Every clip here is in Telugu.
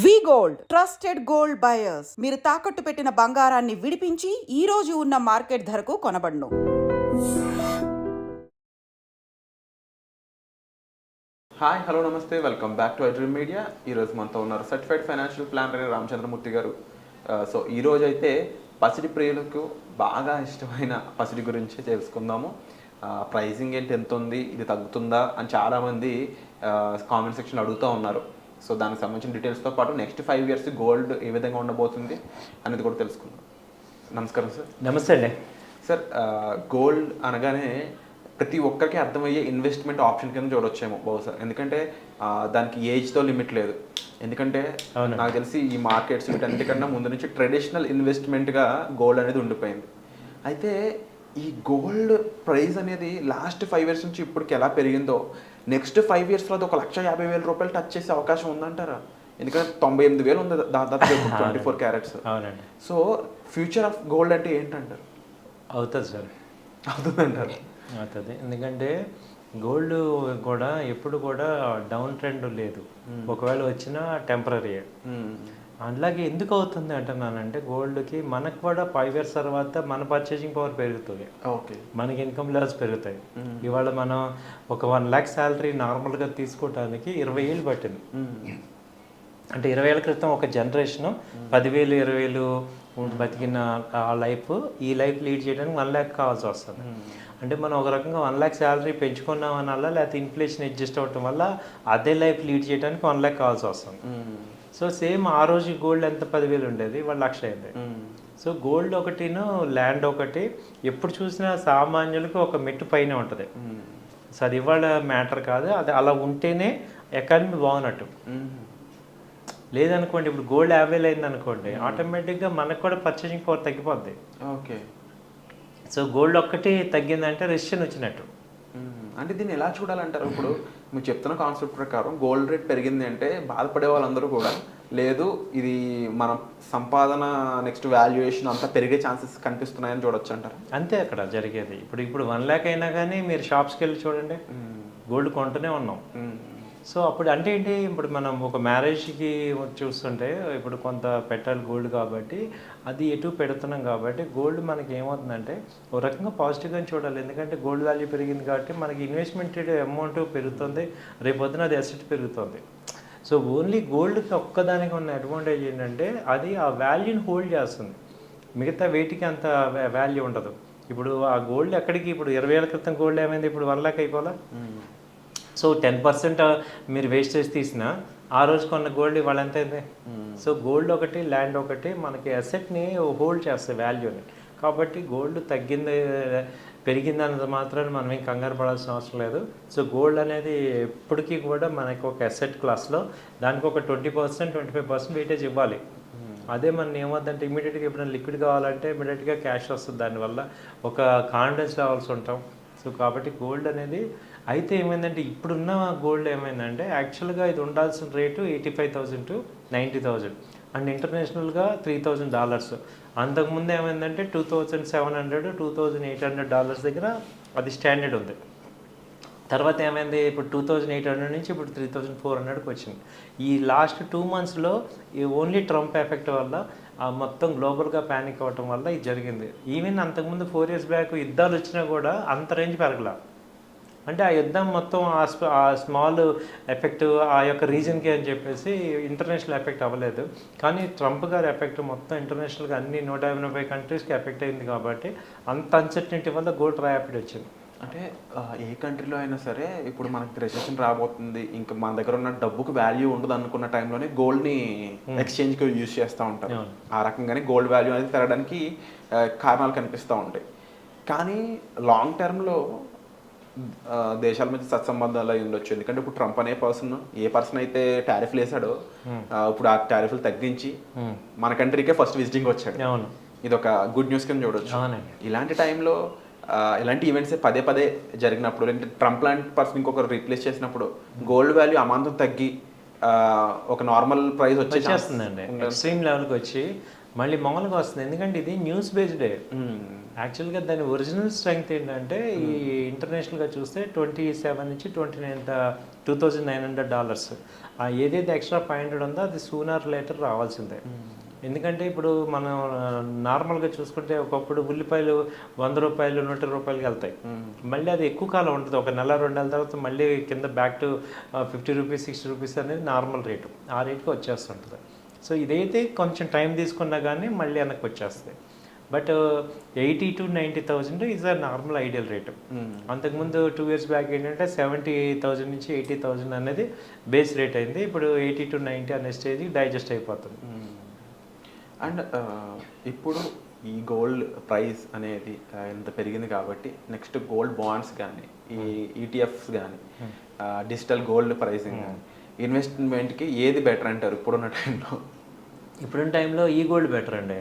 వి గోల్డ్ ట్రస్టెడ్ గోల్డ్ బయర్స్. మీరు తాకట్టు పెట్టిన బంగారాన్ని విడిపించి ఈ రోజు ఉన్న మార్కెట్ ధరకు కొనబడును. హాయ్, హలో, నమస్తే, welcome back to iDream media. ఈరోజు మనతో ఉన్నారు సర్టిఫైడ్ ఫైనాన్షియల్ ప్లానర్ రామచంద్రమూర్తి గారు. సో ఈరోజు అయితే పసిడి ప్రియులకు బాగా ఇష్టమైన పసిడి గురించి తెలుసుకుందాము. ప్రైజింగ్ ఏంటి, ఎంత ఉంది, ఇది తగ్గుతుందా అని చాలామంది కామెంట్ సెక్షన్లో అడుగుతూ ఉన్నారు. సో దానికి సంబంధించిన డీటెయిల్స్తో పాటు నెక్స్ట్ 5 years గోల్డ్ ఏ విధంగా ఉండబోతుంది అనేది కూడా తెలుసుకుందాం. నమస్కారం సార్. నమస్తే అండి. సార్, గోల్డ్ అనగానే ప్రతి ఒక్కరికి అర్థమయ్యే ఇన్వెస్ట్మెంట్ ఆప్షన్ కింద చూడొచ్చేమో బహుశా. ఎందుకంటే దానికి ఏజ్తో లిమిట్ లేదు. ఎందుకంటే నాకు తెలిసి ఈ మార్కెట్స్ వీటన్నిటికన్నా ముందు నుంచి ట్రెడిషనల్ ఇన్వెస్ట్మెంట్గా గోల్డ్ అనేది ఉండిపోయింది. అయితే ఈ గోల్డ్ ప్రైస్ అనేది లాస్ట్ 5 years నుంచి ఇప్పటికి ఎలా పెరిగిందో నెక్స్ట్ 5 yearsలో అది 1,50,000 రూపాయలు టచ్ చేసే అవకాశం ఉందంటారా? ఎందుకంటే 98,000 ఉంది దాదాపు 24 క్యారెట్స్. అవునండి. సో ఫ్యూచర్ ఆఫ్ గోల్డ్ అంటే ఏంటంటారు? అవుతుంది సార్, అవుతుంది అంటారు. అవుతుంది. ఎందుకంటే గోల్డ్ కూడా ఎప్పుడు కూడా డౌన్ ట్రెండ్ లేదు. ఒకవేళ వచ్చినా టెంపరీ. అలాగే ఎందుకు అవుతుంది అంటున్నానంటే గోల్డ్కి మనకు కూడా 5 years తర్వాత మన పర్చేసింగ్ పవర్ పెరుగుతుంది. ఓకే, మనకి ఇన్కమ్ లెవెల్స్ పెరుగుతాయి. ఇవాళ మనం ఒక 1 lakh శాలరీ నార్మల్గా తీసుకోవడానికి 20 ఏళ్ళు పట్టింది. అంటే 20 ఏళ్ళ క్రితం ఒక జనరేషన్ 10,000 20,000 బతికిన ఆ లైఫ్ ఈ లైఫ్ లీడ్ చేయడానికి 1 lakh కావాల్సి వస్తుంది. అంటే మనం ఒక రకంగా 1 lakh శాలరీ పెంచుకున్నాం వల్ల లేకపోతే ఇన్ఫ్లేషన్ అడ్జస్ట్ అవ్వటం వల్ల అదే లైఫ్ లీడ్ చేయడానికి 1 lakh కావాల్సి వస్తుంది. సో సేమ్ ఆ రోజు గోల్డ్ ఎంత 10,000 ఉండేది, 1,00,000 అయింది. సో గోల్డ్ ఒకటిను ల్యాండ్ ఒకటి ఎప్పుడు చూసినా సామాన్యులకు ఒక మెట్టు పైన ఉంటుంది. సో అది ఇవాళ మ్యాటర్ కాదు, అది అలా ఉంటేనే ఎకానమీ బాగున్నట్టు. లేదనుకోండి, ఇప్పుడు గోల్డ్ అవైల్ అయింది అనుకోండి, ఆటోమేటిక్గా మనకు కూడా పర్చేసింగ్ పవర్ తగ్గిపోద్ది. ఓకే. సో గోల్డ్ ఒక్కటి తగ్గిందంటే రెసిషన్ వచ్చినట్టు. అంటే దీన్ని ఎలా చూడాలంటారు? ఇప్పుడు మీరు చెప్తున్న కాన్సెప్ట్ ప్రకారం గోల్డ్ రేట్ పెరిగింది అంటే బాధపడే వాళ్ళందరూ కూడా లేదు, ఇది మన సంపాదన నెక్స్ట్ వాల్యుయేషన్ అంతా పెరిగే ఛాన్సెస్ కనిపిస్తున్నాయని చూడొచ్చు అంటారు. అంతే అక్కడ జరిగేది. ఇప్పుడు 1 lakh అయినా కానీ మీరు షాప్స్కి వెళ్ళి చూడండి, గోల్డ్ కొంటూనే ఉన్నాం. సో అప్పుడు అంటే ఏంటి, ఇప్పుడు మనం ఒక మ్యారేజ్కి చూస్తుంటే ఇప్పుడు కొంత పెట్టాలి గోల్డ్, కాబట్టి అది ఎటు పెడుతున్నాం కాబట్టి గోల్డ్ మనకి ఏమవుతుందంటే ఒక రకంగా పాజిటివ్గా చూడాలి. ఎందుకంటే గోల్డ్ వాల్యూ పెరిగింది కాబట్టి మనకి ఇన్వెస్ట్మెంట్ అమౌంట్ పెరుగుతుంది, రేపొద్దున అది అసెట్ పెరుగుతుంది. సో ఓన్లీ గోల్డ్కి ఒక్కదానికి ఉన్న అడ్వాంటేజ్ ఏంటంటే అది ఆ వాల్యూని హోల్డ్ చేస్తుంది. మిగతా వేటికి అంత వాల్యూ ఉండదు. ఇప్పుడు ఆ గోల్డ్ ఎక్కడికి, ఇప్పుడు 20 ఏళ్ళ క్రితం గోల్డ్ ఏమైంది, ఇప్పుడు 1 lakh అయిపోవాలా? సో 10% మీరు వేస్టేజ్ తీసినా ఆ రోజు కొన్న గోల్డ్ ఇవాళ ఎంత అయింది? సో గోల్డ్ ఒకటి ల్యాండ్ ఒకటి మనకి అసెట్ని హోల్డ్ చేస్తాయి, వాల్యూని. కాబట్టి గోల్డ్ తగ్గింది పెరిగింది అన్నది మాత్రాన్ని మనం ఏం కంగారు పడాల్సిన అవసరం లేదు. సో గోల్డ్ అనేది ఎప్పటికీ కూడా మనకి ఒక అసెట్ క్లాస్లో దానికి ఒక 20% 25% వెయిటేజ్ ఇవ్వాలి. అదే మనం ఏమవుతుందంటే ఇమీడియట్గా ఎప్పుడైనా లిక్విడ్ కావాలంటే ఇమీడియట్గా క్యాష్ వస్తుంది, దానివల్ల ఒక కాన్ఫిడెన్స్ లెవెల్స్ ఉంటాం. సో కాబట్టి గోల్డ్ అనేది అయితే ఏమైందంటే ఇప్పుడున్న గోల్డ్ ఏమైందంటే యాక్చువల్గా ఇది ఉండాల్సిన రేటు 85,000 to 90,000 అండ్ ఇంటర్నేషనల్గా $3,000. అంతకుముందు ఏమైందంటే $2,700 $2,800 దగ్గర అది స్టాండర్డ్ ఉంది. తర్వాత ఏమైంది, ఇప్పుడు 2,800 నుంచి ఇప్పుడు 3,400కి వచ్చింది. ఈ లాస్ట్ 2 monthsలో ఈ ఓన్లీ ట్రంప్ ఎఫెక్ట్ వల్ల మొత్తం గ్లోబల్గా ప్యానిక్ అవ్వటం వల్ల ఇది జరిగింది. ఈవెన్ అంతకుముందు 4 years బ్యాక్ యుద్ధాలు వచ్చినా కూడా అంత రేంజ్ పెరగల. అంటే ఆ యుద్ధం మొత్తం ఆ స్మాల్ ఎఫెక్ట్ ఆ యొక్క రీజన్కి అని చెప్పేసి ఇంటర్నేషనల్ ఎఫెక్ట్ అవ్వలేదు. కానీ ట్రంప్ గారి ఎఫెక్ట్ మొత్తం ఇంటర్నేషనల్గా అన్ని 185 కంట్రీస్కి ఎఫెక్ట్ అయింది. కాబట్టి అంత అన్సర్టనిటీ వల్ల గోల్డ్ ర్యాపిడ్ వచ్చింది. అంటే ఏ కంట్రీలో అయినా సరే ఇప్పుడు మనకి రెసెషన్ రాబోతుంది, ఇంకా మన దగ్గర ఉన్న డబ్బుకు వాల్యూ ఉండదు అనుకున్న టైంలోనే గోల్డ్ని ఎక్స్చేంజ్కి యూజ్ చేస్తూ ఉంటారు. ఆ రకంగానే గోల్డ్ వాల్యూ అనేది పెరగడానికి కారణాలు కనిపిస్తూ ఉంటాయి. కానీ లాంగ్ టర్మ్లో దేశాల మధ్య సత్సంబంధాలు అయి ఉండొచ్చు. ఎందుకంటే ఇప్పుడు ట్రంప్ అనే ఏ పర్సన్ అయితే టారిఫ్లు వేసాడో ఇప్పుడు ఆ టారిఫ్లు తగ్గించి మన కంట్రీకే ఫస్ట్ విజిటింగ్ వచ్చాడు. ఇది ఒక గుడ్ న్యూస్ కింద చూడొచ్చు. ఇలాంటి టైంలో ఇలాంటి ఈవెంట్స్ పదే పదే జరిగినప్పుడు, లేదంటే ట్రంప్ లాంటి పర్సన్ ఇంకొకరు రీప్లేస్ చేసినప్పుడు గోల్డ్ వాల్యూ అమాంతం తగ్గి ఒక నార్మల్ ప్రైస్ వచ్చేస్తుందండి, ఎక్స్ట్రీమ్ లెవెల్కి వచ్చి మళ్ళీ మామూలుగా వస్తుంది. ఎందుకంటే ఇది న్యూస్ బేస్డే. యాక్చువల్గా దాని ఒరిజినల్ స్ట్రెంగ్త్ ఏంటంటే ఈ ఇంటర్నేషనల్గా చూస్తే 27 నుంచి 2900 ఏదైతే ఎక్స్ట్రా 500 ఉందో అది సూనర్ లేటర్ రావాల్సిందే. ఎందుకంటే ఇప్పుడు మనం నార్మల్గా చూసుకుంటే ఒకప్పుడు ఉల్లిపాయలు 100 రూపాయలు 120 రూపాయలకి వెళ్తాయి. మళ్ళీ అది ఎక్కువ కాలం ఉంటుంది, ఒక నెల 2 నెలల తర్వాత మళ్ళీ కింద బ్యాక్ టు 50 రూపీస్ 60 రూపీస్ అనేది నార్మల్ రేటు, ఆ రేట్కి వచ్చేస్తుంటుంది. సో ఇదైతే కొంచెం టైం తీసుకున్నా కానీ మళ్ళీ వెనక్కి వచ్చేస్తుంది. But 80 to 90,000 is a normal ideal rate. అంతకుముందు 2 years బ్యాక్ ఏంటంటే 70,000 నుంచి 80,000 అనేది బేస్ రేట్ అయింది. ఇప్పుడు 80 to 90 అనే స్టేజ్ డైజెస్ట్ అయిపోతుంది. అండ్ ఇప్పుడు ఈ గోల్డ్ ప్రైస్ అనేది ఇంత పెరిగింది కాబట్టి నెక్స్ట్ గోల్డ్ బాండ్స్ కానీ ఈ ఈటీఎఫ్స్ కానీ డిజిటల్ గోల్డ్ ప్రైసింగ్ కానీ ఇన్వెస్ట్మెంట్కి ఏది బెటర్ అంటారు ఇప్పుడున్న టైంలో? ఇప్పుడున్న టైంలో ఈ గోల్డ్ బెటర్ అండి.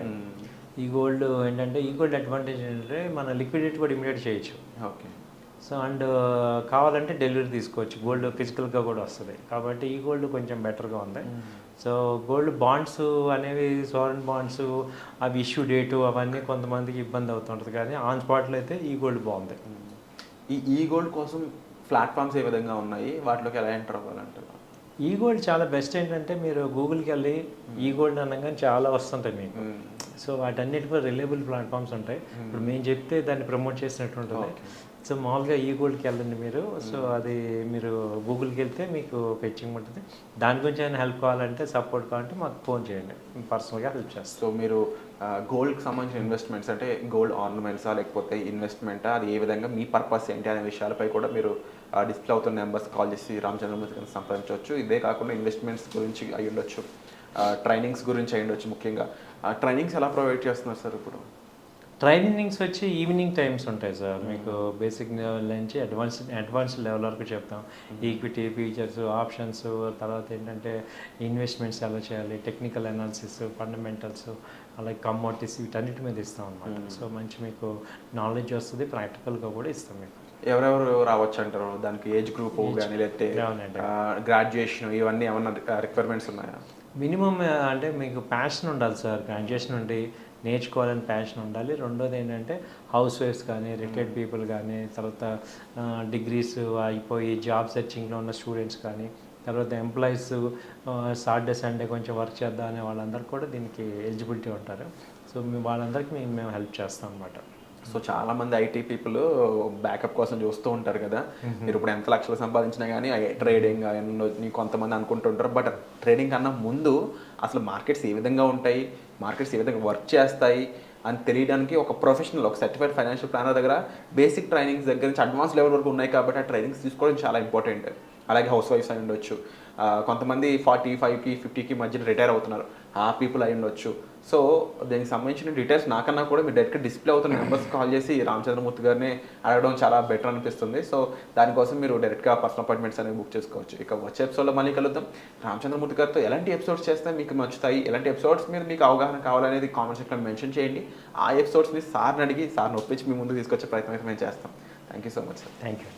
ఈ గోల్డ్ ఏంటంటే ఈ గోల్డ్ అడ్వాంటేజ్ ఏంటంటే మన లిక్విడిటీ కూడా ఇమీడియట్ చేయొచ్చు. ఓకే. సో అండ్ కావాలంటే డెలివరీ తీసుకోవచ్చు, గోల్డ్ ఫిజికల్గా కూడా వస్తుంది కాబట్టి ఈ గోల్డ్ కొంచెం బెటర్గా ఉంది. సో గోల్డ్ బాండ్స్ అనేవి సావరెన్ బాండ్స్ అవి ఇష్యూ డేటు అవన్నీ కొంతమందికి ఇబ్బంది అవుతుంటుంది, కానీ ఆన్ స్పాట్లో అయితే ఈ గోల్డ్ బాగుంది. ఈ గోల్డ్ కోసం ప్లాట్ఫామ్స్ ఏ విధంగా ఉన్నాయి, వాటిలోకి ఎలా ఎంటర్ అవ్వాలంటారు? ఈ గోల్డ్ చాలా బెస్ట్. ఏంటంటే మీరు గూగుల్కి వెళ్ళి ఈ గోల్డ్ అనగానే చాలా వస్తుంటాయి మీకు. సో వాటన్నిటి కూడా రిలయబుల్ ప్లాట్ఫామ్స్ ఉంటాయి. ఇప్పుడు మేము చెప్తే దాన్ని ప్రమోట్ చేసినట్టు ఉంటుంది. సో మామూలుగా ఈ గోల్డ్కి వెళ్ళండి మీరు. సో అది మీరు గూగుల్కి వెళ్తే మీకు ఫెచ్చింగ్ ఉంటుంది. దాని గురించి ఏమైనా హెల్ప్ కావాలంటే సపోర్ట్ కావాలంటే మాకు ఫోన్ చేయండి, పర్సనల్గా హెల్ప్ చేస్తాం. సో మీరు గోల్డ్కి సంబంధించిన ఇన్వెస్ట్మెంట్స్ అంటే గోల్డ్ ఆర్నమెంట్సా లేకపోతే ఇన్వెస్ట్మెంటా, అది ఏ విధంగా మీ పర్పస్ ఏంటి అనే విషయాలపై కూడా మీరు డిస్ప్లే అవుతున్న నెంబర్స్ కాల్ చేసి రామచంద్రమూర్తి గారిని సంప్రదించవచ్చు. ఇదే కాకుండా ఇన్వెస్ట్మెంట్స్ గురించి అయి ఉండొచ్చు, ట్రైనింగ్స్ గురించి అయి ఉండొచ్చు. ముఖ్యంగా ట్రైనింగ్స్ ఎలా ప్రొవైడ్ చేస్తున్నారు సార్ ఇప్పుడు? ట్రైనింగ్స్ వచ్చి ఈవినింగ్ టైమ్స్ ఉంటాయి సార్. మీకు బేసిక్ లెవెల్ నుంచి అడ్వాన్స్ లెవెల్ వరకు చెప్తాం. ఈక్విటీ, ఫీచర్స్, ఆప్షన్స్, తర్వాత ఏంటంటే ఇన్వెస్ట్మెంట్స్ ఎలా చేయాలి, టెక్నికల్ అనాలిసిస్, ఫండమెంటల్స్, అలాగే కమోడిటీస్, వీటన్నిటి మీద ఇస్తాం అనమాట. సో మంచి మీకు నాలెడ్జ్ వస్తుంది, ప్రాక్టికల్గా కూడా ఇస్తాం మీకు. ఎవరెవరు రావచ్చు అంటారు? దానికి ఏజ్ గ్రూప్ కానీ లేకపోతే గ్రాడ్యుయేషన్ ఇవన్నీ ఏమన్నా రిక్వైర్మెంట్స్ ఉన్నాయా? మినిమం అంటే మీకు ప్యాషన్ ఉండాలి సార్. గ్రాడ్యుయేషన్ ఉండి నేర్చుకోవాలని ప్యాషన్ ఉండాలి. రెండోది ఏంటంటే హౌస్ వైఫ్స్ కానీ, రిటైర్డ్ పీపుల్ కానీ, తర్వాత డిగ్రీస్ అయిపోయి జాబ్ సెర్చింగ్లో ఉన్న స్టూడెంట్స్ కానీ, తర్వాత ఎంప్లాయీస్ సాటర్డే సండే కొంచెం వర్క్ చేద్దాం అనే వాళ్ళందరూ కూడా దీనికి ఎలిజిబిలిటీ ఉంటారు. సో వాళ్ళందరికీ మేము హెల్ప్ చేస్తాం అనమాట. సో చాలా మంది ఐటీ పీపుల్ బ్యాకప్ కోసం చూస్తూ ఉంటారు కదా. మీరు ఇప్పుడు ఎంత లక్షలు సంపాదించినా కానీ ట్రేడింగ్ కొంతమంది అనుకుంటుంటారు. బట్ ట్రేడింగ్ కన్నా ముందు అసలు మార్కెట్స్ ఏ విధంగా ఉంటాయి, మార్కెట్స్ ఏ విధంగా వర్క్ చేస్తాయి అని తెలియడానికి ఒక ప్రొఫెషనల్, ఒక సర్టిఫైడ్ ఫైనాన్షియల్ ప్లానర్ దగ్గర బేసిక్ ట్రైనింగ్స్ దగ్గర నుంచి అడ్వాన్స్ లెవెల్ వరకు ఉన్నాయి కాబట్టి ఆ ట్రైనింగ్స్ తీసుకోవడం చాలా ఇంపార్టెంట్. అలాగే హౌస్ వైఫ్స్ అయి ఉండొచ్చు, కొంతమంది 45కి 50కి మధ్యన రిటైర్ అవుతున్నారు, ఆ పీపుల్ అయి ఉండొచ్చు. సో దీనికి సంబంధించిన డీటెయిల్స్ నాకన్నా కూడా మీరు డైరెక్ట్గా డిస్ప్లే అవుతున్న నెంబర్స్ కాల్ చేసి రామచంద్రమూర్తి గారిని అడగడం చాలా బెటర్ అనిపిస్తుంది. సో దానికోసం మీరు డైరెక్ట్గా పర్సనల్ అపాయింట్మెంట్స్ అనేవి బుక్ చేసుకోవచ్చు. ఇక వచ్చే ఎపిసోడ్లో మళ్ళీ కలుద్దాం. రామచంద్రమూర్తి గారితో ఎలాంటి ఎపిసోడ్స్ చేస్తే మీకు నచ్చుతాయి, ఎలాంటి ఎపిసోడ్స్ మీద మీకు అవగాహన కావాలనేది కామెంట్ సెక్షన్లో మెన్షన్ చేయండి. ఆ ఎపిసోడ్స్ని సార్ని అడిగి సార్ని ఒప్పించి మీ ముందుకు తీసుకొచ్చే ప్రయత్నం అయితే మేము చేస్తాం. Thank you so much sir. Thank you.